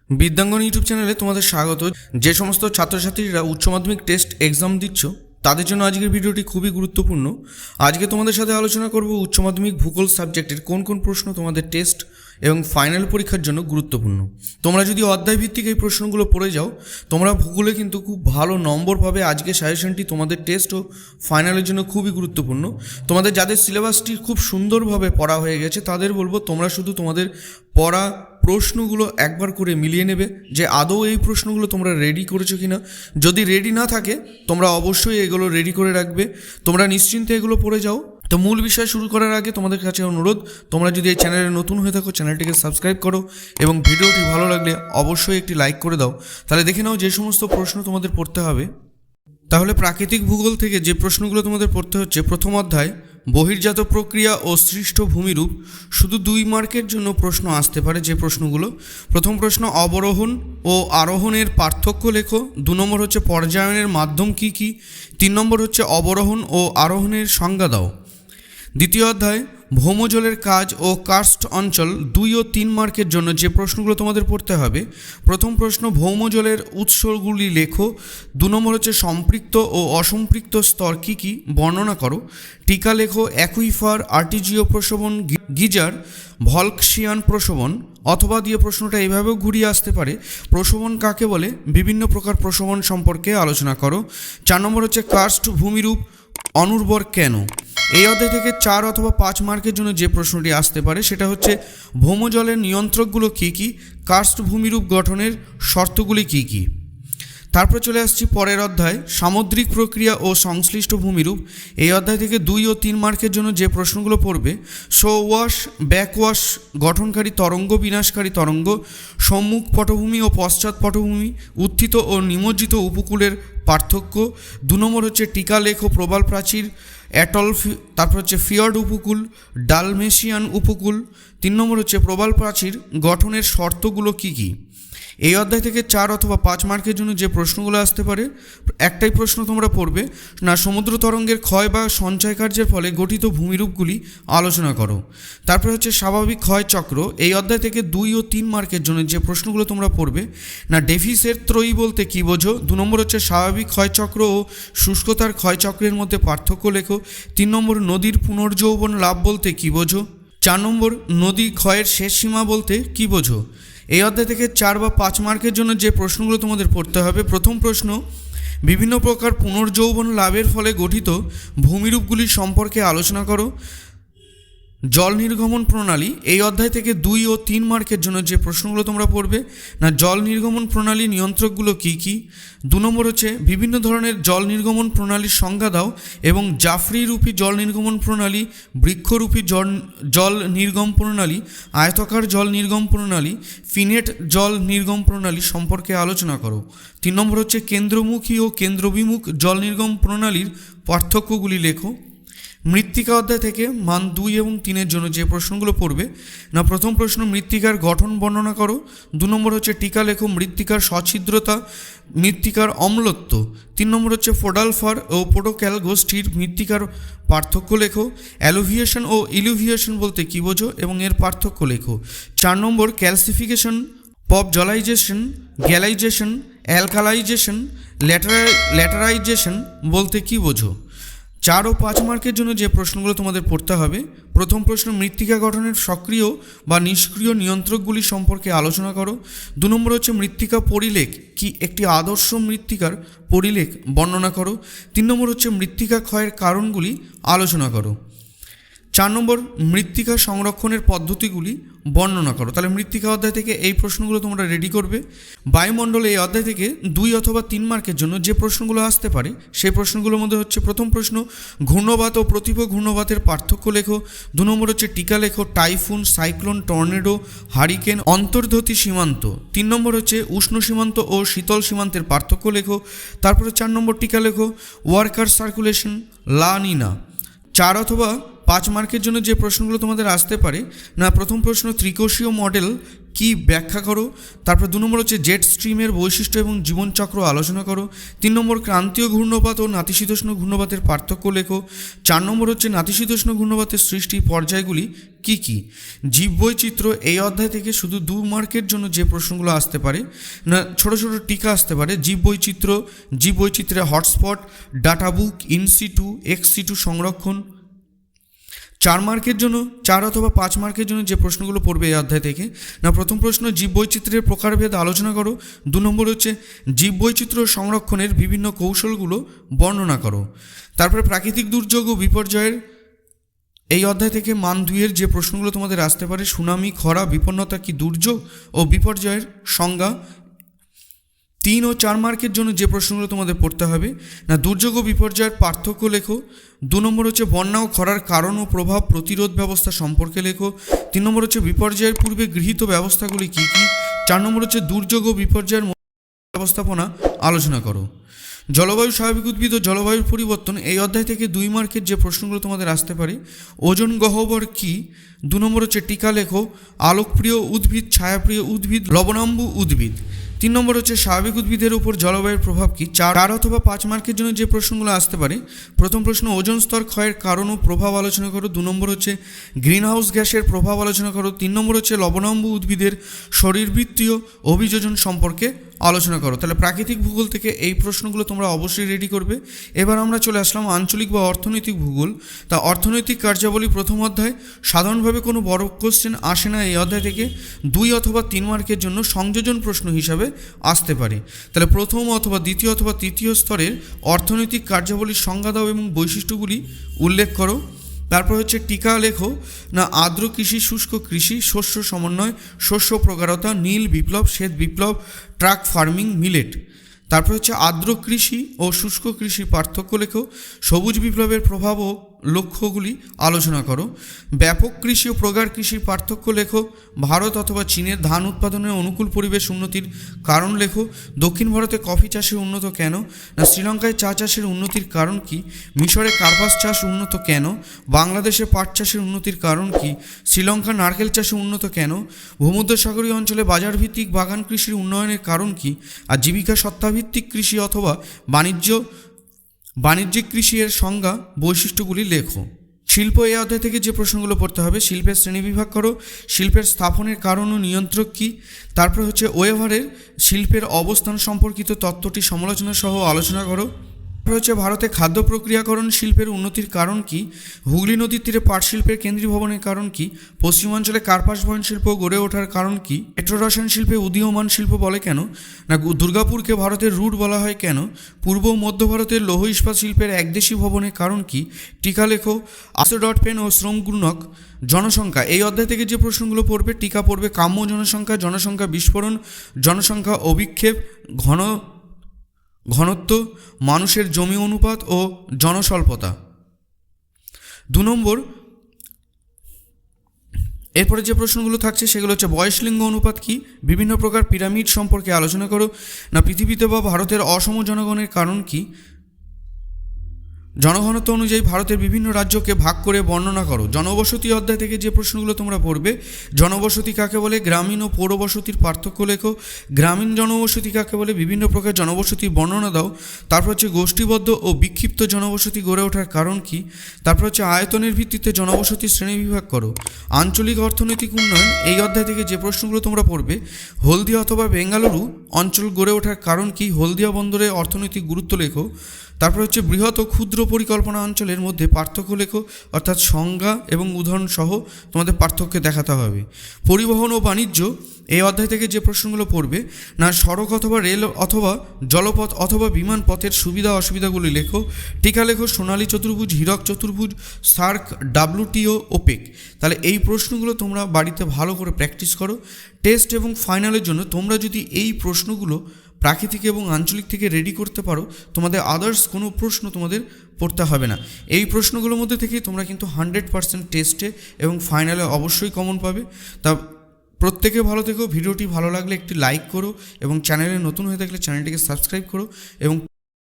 বিদ্যাঙ্গন YouTube চ্যানেলে তোমাদের স্বাগত। যে সমস্ত ছাত্রছাত্রীরা উচ্চ মাধ্যমিক টেস্ট এক্সাম দিচ্ছ তাদের জন্য আজকের ভিডিওটি খুবই গুরুত্বপূর্ণ। আজকে তোমাদের সাথে আলোচনা করব উচ্চ মাধ্যমিক ভূগোল সাবজেক্টের কোন কোন প্রশ্ন তোমাদের টেস্ট এবং ফাইনাল পরীক্ষার জন্য গুরুত্বপূর্ণ। তোমরা যদি অধ্যায় ভিত্তিক এই প্রশ্নগুলো পড়ে যাও তোমরা ভূগোলে কিন্তু খুব ভালো নম্বর পাবে। আজকে সাজেশনটি তোমাদের টেস্ট ও ফাইনালের জন্য খুবই গুরুত্বপূর্ণ। তোমাদের যাদের সিলেবাসটি খুব সুন্দরভাবে পড়া হয়ে গেছে তাদের বলবো তোমরা শুধু তোমাদের পড়া প্রশ্নগুলো একবার করে মিলিয়ে নেবে যে আদৌ এই প্রশ্নগুলো তোমরা রেডি করেছো কিনা। যদি রেডি না থাকে তোমরা অবশ্যই এগুলো রেডি করে রাখবে। তোমরা নিশ্চিন্তে এগুলো পড়ে যাও। তো মূল বিষয় শুরু করার আগে তোমাদের কাছে অনুরোধ, তোমরা যদি এই চ্যানেলে নতুন হয়ে থাকো চ্যানেলটিকে সাবস্ক্রাইব করো এবং ভিডিওটি ভালো লাগলে অবশ্যই একটি লাইক করে দাও। তাহলে দেখে নাও যে সমস্ত প্রশ্ন তোমাদের পড়তে হবে। তাহলে প্রাকৃতিক ভূগোল থেকে যে প্রশ্নগুলো তোমাদের পড়তে হচ্ছে, প্রথম অধ্যায় বহির্জাত প্রক্রিয়া ও সৃষ্ট ভূমিরূপ। শুধু 2 মার্কের জন্য প্রশ্ন আসতে পারে যে প্রশ্নগুলো। প্রথম প্রশ্ন অবরোহণ ও আরোহণের পার্থক্য লেখো। 2 নম্বর হচ্ছে পর্যায়নের মাধ্যম কী কী। 3 নম্বর হচ্ছে অবরোহণ ও আরোহণের সংজ্ঞা দাও। দ্বিতীয় অধ্যায় ভৌমজলের কাজ ও কার্স্ট অঞ্চল। 2 ও 3 মার্কের জন্য যে প্রশ্নগুলো তোমাদের পড়তে হবে। প্রথম প্রশ্ন ভৌমজলের উৎসগুলি লেখো। 2 নম্বর হচ্ছে সম্পৃক্ত ও অসম্পৃক্ত স্তর কী কী বর্ণনা করো। টিকা লেখো অ্যাকুইফার, আর্টিজিও প্রশোভন, গিজার, ভলক্সিয়ান প্রশোভন। অথবা দিয়ে প্রশ্নটা এইভাবেও ঘুরিয়ে আসতে পারে, প্রশোভন কাকে বলে, বিভিন্ন প্রকার প্রশোভন সম্পর্কে আলোচনা করো। 4 নম্বর হচ্ছে কার্স্ট ভূমিরূপ অনুর্বর কেন। এই অধ্যায় থেকে 4 অথবা 5 মার্কের জন্য যে প্রশ্নটি আসতে পারে সেটা হচ্ছে ভৌমজলের নিয়ন্ত্রকগুলো কী কী, কার্স্ট ভূমিরূপ গঠনের শর্তগুলি কী কী। তারপরে চলে আসছি পরের অধ্যায় সামুদ্রিক প্রক্রিয়া ও সংশ্লিষ্ট ভূমিরূপ। এই অধ্যায় থেকে 2 ও 3 মার্কের জন্য যে প্রশ্নগুলো পড়বে, সোওয়াশ ব্যাকওয়াশ গঠনকারী তরঙ্গ, বিনাশকারী তরঙ্গ, সম্মুখ পটভূমি ও পশ্চাৎ পটভূমি, উত্থিত ও নিমজ্জিত উপকূলের পার্থক্য। 2 নম্বর হচ্ছে টিকা লেখো প্রবাল প্রাচীর, অ্যাটল, তারপর হচ্ছে ফিয়র্ড উপকূল, ডালমেশিয়ান উপকূল। 3 নম্বর হচ্ছে প্রবাল প্রাচীর গঠনের শর্তগুলো কী কী। এই অধ্যায় থেকে 4 অথবা 5 মার্কের জন্য যে প্রশ্নগুলো আসতে পারে, একটাই প্রশ্ন তোমরা পড়বে না, সমুদ্র তরঙ্গের ক্ষয় বা সঞ্চয় কার্যের ফলে গঠিত ভূমিরূপগুলি আলোচনা করো। তারপরে হচ্ছে স্বাভাবিক ক্ষয় চক্র। এই অধ্যায় থেকে 2 ও 3 মার্কের জন্য যে প্রশ্নগুলো তোমরা পড়বে না, ডেফিসের ত্রয়ী বলতে কী বোঝো। 2 নম্বর হচ্ছে স্বাভাবিক ক্ষয়চক্র ও শুষ্কতার ক্ষয়চক্রের মধ্যে পার্থক্য লেখো। 3 নম্বর নদীর পুনর্যৌবন লাভ বলতে কী বোঝো। 4 নম্বর নদী ক্ষয়ের শেষ সীমা বলতে কী বোঝো। এই অধ্যায় থেকে 4 বা 5 মার্কের জন্য যে প্রশ্নগুলো তোমাদের পড়তে হবে, প্রথম প্রশ্ন বিভিন্ন প্রকার পুনর্যৌবন লাভের ফলে গঠিত ভূমিরূপগুলি সম্পর্কে আলোচনা করো। জল নির্গমন প্রণালী। এই অধ্যায় থেকে 2 ও 3 মার্কের জন্য যে প্রশ্নগুলো তোমরা পড়বে না, জল নির্গমন প্রণালী নিয়ন্ত্রকগুলো কী কী। 2 নম্বর হচ্ছে বিভিন্ন ধরনের জল নির্গমন প্রণালীর সংজ্ঞা দাও এবং জাফরিরূপী জল নির্গমন প্রণালী, বৃক্ষরূপী জল নির্গম প্রণালী, আয়তাকার জল নির্গম প্রণালী, ফিনেট জল নির্গম প্রণালী সম্পর্কে আলোচনা করো। 3 নম্বর হচ্ছে কেন্দ্রমুখী ও কেন্দ্রবিমুখ জল নির্গম প্রণালীর পার্থক্যগুলি লেখো। মৃত্তিকা অধ্যায় থেকে মান 2 এবং 3-এর জন্য যে প্রশ্নগুলো পড়বে না, প্রথম প্রশ্ন মৃত্তিকার গঠন বর্ণনা করো। 2 নম্বর হচ্ছে টিকা লেখো মৃত্তিকার সছিদ্রতা, মৃত্তিকার অম্লত্ব। 3 নম্বর হচ্ছে ফোডালফার ও পোটোক্যাল গোষ্ঠীর মৃত্তিকার পার্থক্য লেখো। অ্যালুভিয়েশন ও ইলুভিয়েশন বলতে কী বোঝো এবং এর পার্থক্য লেখো। 4 নম্বর ক্যালসিফিকেশন, পপজলাইজেশন, গ্যালাইজেশন, অ্যালকালাইজেশন, ল্যাটারাইজেশন বলতে কী বোঝো। 4 ও 5 মার্কের জন্য যে প্রশ্নগুলো তোমাদের পড়তে হবে, প্রথম প্রশ্ন মৃত্তিকা গঠনের সক্রিয় বা নিষ্ক্রিয় নিয়ন্ত্রকগুলি সম্পর্কে আলোচনা করো। 2 নম্বর হচ্ছে মৃত্তিকা পরিলেখ কি, একটি আদর্শ মৃত্তিকার পরিলেখ বর্ণনা করো। 3 নম্বর হচ্ছে মৃত্তিকা ক্ষয়ের কারণগুলি আলোচনা করো। 4 নম্বর মৃত্তিকা সংরক্ষণের পদ্ধতিগুলি বর্ণনা করো। তাহলে মৃত্তিকা অধ্যায় থেকে এই প্রশ্নগুলো তোমরা রেডি করবে। বায়ুমণ্ডল এই অধ্যায় থেকে 2 অথবা 3 মার্কের জন্য যে প্রশ্নগুলো আসতে পারে সেই প্রশ্নগুলোর মধ্যে হচ্ছে প্রথম প্রশ্ন ঘূর্ণবাত ও প্রতিভ ঘূর্ণবাতের পার্থক্য লেখো। 2 নম্বর হচ্ছে টিকা লেখো টাইফুন, সাইক্লোন, টর্নেডো, হারিকেন, অন্তর্ধতী সীমান্ত। 3 নম্বর হচ্ছে উষ্ণ সীমান্ত ও শীতল সীমান্তের পার্থক্য লেখো। তারপরে 4 নম্বর টিকা লেখো ওয়ার্কার সার্কুলেশন, লা নিনা। 4 অথবা 5 মার্কের জন্য যে প্রশ্নগুলো তোমাদের আসতে পারে, না প্রথম প্রশ্ন ত্রিকোষীয় মডেল কি ব্যাখ্যা করো। তারপর 2 নম্বর হচ্ছে জেট স্ট্রিমের বৈশিষ্ট্য এবং জীবনচক্র আলোচনা করো। 3 নম্বর ক্রান্তীয় ঘূর্ণপাত ও নাতিশীতোষ্ণ ঘূর্ণপাতের পার্থক্য লেখো। 4 নম্বর হচ্ছে নাতিশীতোষ্ণ ঘূর্ণপাতের সৃষ্টি পর্যায়গুলি কি কি। জীববৈচিত্র্য এই অধ্যায় থেকে শুধু 2 মার্কের জন্য যে প্রশ্নগুলো আসতে পারে, না ছোট ছোট টিকা আসতে পারে। জীববৈচিত্র্যে hotspot, data book, in situ, ex situ সংরক্ষণ। 4 মার্কের জন্য 4 অথবা 5 মার্কের জন্য যে প্রশ্নগুলো পড়বে এই অধ্যায় থেকে, না প্রথম প্রশ্ন জীববৈচিত্র্যের প্রকারভেদ আলোচনা করো। 2 নম্বর হচ্ছে জীববৈচিত্র্য সংরক্ষণের বিভিন্ন কৌশলগুলো বর্ণনা করো। তারপরে প্রাকৃতিক দুর্যোগ ও বিপর্যয়ের এই অধ্যায় থেকে মান 2-এর যে প্রশ্নগুলো তোমাদের আসতে পারে, সুনামি, খরা, বিপন্নতা কি দুর্যোগ ও বিপর্যয়ের সংজ্ঞা। 3 ও 4 মার্কের জন্য যে প্রশ্নগুলো তোমাদের পড়তে হবে, না দুর্যোগ ও বিপর্যয়ের পার্থক্য লেখো। 2 নম্বর হচ্ছে বন্যা ও খরার কারণ ও প্রভাব প্রতিরোধ ব্যবস্থা সম্পর্কে লেখো। 3 নম্বর হচ্ছে বিপর্যয়ের পূর্বে গৃহীত ব্যবস্থাগুলি কী কী। 4 নম্বর হচ্ছে দুর্যোগ ও বিপর্যয়ের ব্যবস্থাপনা আলোচনা করো। জলবায়ু, স্বাভাবিক উদ্ভিদ ও জলবায়ুর পরিবর্তন এই অধ্যায় থেকে 2 মার্কের যে প্রশ্নগুলো তোমাদের আসতে পারে, ওজন গহ্বর কি। 2 নম্বর হচ্ছে টিকা লেখো, আলোকপ্রিয় উদ্ভিদ, ছায়াপ্রিয় উদ্ভিদ, লবণাম্বু উদ্ভিদ। 3 নম্বর হচ্ছে স্বাভাবিক উদ্ভিদের উপর জলবায়ুর প্রভাব কি। 4 অথবা 5 মার্কের জন্য যে প্রশ্নগুলো আসতে পারে, প্রথম প্রশ্ন ওজোন স্তর ক্ষয়ের কারণ ও প্রভাব আলোচনা করো। 2 নম্বর হচ্ছে গ্রিনহাউস গ্যাসের প্রভাব আলোচনা করো। 3 নম্বর হচ্ছে লবণাম্বু উদ্ভিদের শরীরবৃত্তীয় অভিযোজন সম্পর্কে আলোচনা করো। তাহলে প্রাকৃতিক ভূগোল থেকে এই প্রশ্নগুলো তোমরা অবশ্যই রেডি করবে। এবার আমরা চলে আসলাম আঞ্চলিক বা অর্থনৈতিক ভূগোল। তা অর্থনৈতিক কার্যাবলী প্রথম অধ্যায়, সাধারণভাবে কোনো বড় কোশ্চেন আসে না এই অধ্যায় থেকে। 2 অথবা 3 মার্কের জন্য সংযোজন প্রশ্ন হিসাবে আসতে পারে। তাহলে প্রথম অথবা দ্বিতীয় অথবা তৃতীয় স্তরের অর্থনৈতিক কার্যাবলীর সংজ্ঞা দাও এবং বৈশিষ্ট্যগুলি উল্লেখ করো। তারপর হচ্ছে টিকা লেখো, না আর্দ্র কৃষি, শুষ্ক কৃষি, শস্য সমন্বয়, শস্য প্রগাঢ়তা, নীল বিপ্লব, শ্বেত বিপ্লব, ট্রাক ফার্মিং, মিলেট। তারপর হচ্ছে আর্দ্র কৃষি ও শুষ্ক কৃষির পার্থক্য লেখো। সবুজ বিপ্লবের প্রভাব ও লক্ষ্যগুলি আলোচনা করো। ব্যাপক কৃষি ও প্রগাঢ় কৃষির পার্থক্য লেখো। ভারত অথবা চীনের ধান উৎপাদনের অনুকূল পরিবেশ উন্নতির কারণ লেখো। দক্ষিণ ভারতে কফি চাষে উন্নত কেন, না শ্রীলঙ্কায় চা চাষের উন্নতির কারণ কি। মিশরে কার্পাস চাষ উন্নত কেন, বাংলাদেশে পাট চাষের উন্নতির কারণ কি। শ্রীলঙ্কা নারকেল চাষে উন্নত কেন, ভূমধ্যসাগরীয় অঞ্চলে বাজারভিত্তিক বাগান কৃষির উন্নয়নের কারণ কি। আর জীবিকা সত্তাভিত্তিক কৃষি অথবা বাণিজ্যিক কৃষি এর সংজ্ঞা, বৈশিষ্ট্যগুলি লেখো। শিল্প এই অধ্যায় থেকে যে প্রশ্নগুলো পড়তে হবে, শিল্পের শ্রেণীবিভাগ করো। শিল্পের স্থাপনের কারণ ও নিয়ন্ত্রক কী। তারপর হচ্ছে ওয়েভারের শিল্পের অবস্থান সম্পর্কিত তত্ত্বটি সমালোচনা সহ আলোচনা করো। তারপর হচ্ছে ভারতে খাদ্য প্রক্রিয়াকরণ শিল্পের উন্নতির কারণ কি। হুগলি নদীর তীরে পাট শিল্পের কেন্দ্রীয় ভবনের কারণ কি। পশ্চিমাঞ্চলে কার্পাস বয়ন শিল্প গড়ে ওঠার কারণ কি। পেট্রোরসায়ন শিল্পে উদীয়মান শিল্প বলে কেন, না দুর্গাপুরকে ভারতের রুট বলা হয় কেন। পূর্ব ও মধ্য ভারতের লৌহ ইস্পাত শিল্পের একদেশী ভবনের কারণ কি। টিকা লেখো। ডট পেন ও শ্রম গুণক। জনসংখ্যা এই অধ্যায় থেকে যে প্রশ্নগুলো পড়বে, টিকা পড়বে কাম্য জনসংখ্যা, জনসংখ্যা বিস্ফোরণ, জনসংখ্যা অভিক্ষেপ, ঘনত্ব, মানুষের জমি অনুপাত ও জনস্বল্পতা। 2 নম্বর এরপরে যে প্রশ্নগুলো থাকছে সেগুলো হচ্ছে বয়স লিঙ্গ অনুপাত কি। বিভিন্ন প্রকার পিরামিড সম্পর্কে আলোচনা করো। না পৃথিবীতে বা ভারতের অসম জনগণের কারণ কি। জনঘনত্ব অনুযায়ী ভারতের বিভিন্ন রাজ্যকে ভাগ করে বর্ণনা করো। জনবসতি অধ্যায় থেকে যে প্রশ্নগুলো তোমরা পড়বে, জনবসতি কাকে বলে, গ্রামীণ ও পৌরবসতির পার্থক্য লেখো। গ্রামীণ জনবসতি কাকে বলে, বিভিন্ন প্রকার জনবসতির বর্ণনা দাও। তারপর হচ্ছে গোষ্ঠীবদ্ধ ও বিক্ষিপ্ত জনবসতি গড়ে ওঠার কারণ কি। তারপর হচ্ছে আয়তনের ভিত্তিতে জনবসতির শ্রেণীবিভাগ করো। আঞ্চলিক অর্থনৈতিক উন্নয়ন এই অধ্যায় থেকে যে প্রশ্নগুলো তোমরা পড়বে, হলদিয়া অথবা বেঙ্গালুরু অঞ্চল গড়ে ওঠার কারণ কি, হলদিয়া বন্দরের অর্থনৈতিক গুরুত্ব লেখো। তারপর হচ্ছে বৃহৎ ও ক্ষুদ্র পরিকল্পনা অঞ্চলের মধ্যে পার্থক্য লেখো, অর্থাৎ সংজ্ঞা এবং উদাহরণ সহ তোমাদের পার্থক্য দেখাতে হবে। পরিবহন ও বাণিজ্য এই অধ্যায় থেকে যে প্রশ্নগুলো পড়বে, না সড়ক অথবা রেল অথবা জলপথ অথবা বিমান পথের সুবিধা অসুবিধাগুলি লেখো। টিকা লেখো সোনালী চতুর্ভুজ, হীরক চতুর্ভুজ, সার্ক, WTO, ওপেক। তাহলে এই প্রশ্নগুলো তোমরা বাড়িতে ভালো করে প্র্যাকটিস করো। টেস্ট এবং ফাইনালের জন্য তোমরা যদি এই প্রশ্নগুলো প্রাকৃতিক এবং আঞ্চলিক থেকে রেডি করতে পারো, তোমাদের আদার্স কোনো প্রশ্ন তোমাদের পড়তে হবে না। এই প্রশ্নগুলোর মধ্যে থেকেই তোমরা কিন্তু 100% টেস্টে এবং ফাইনালে অবশ্যই কমন পাবে। তা প্রত্যেকে ভালো থেকো। ভিডিওটি ভালো লাগলে একটি লাইক করো এবং চ্যানেলে নতুন হয়ে থাকলে চ্যানেলটিকে সাবস্ক্রাইব করো এবং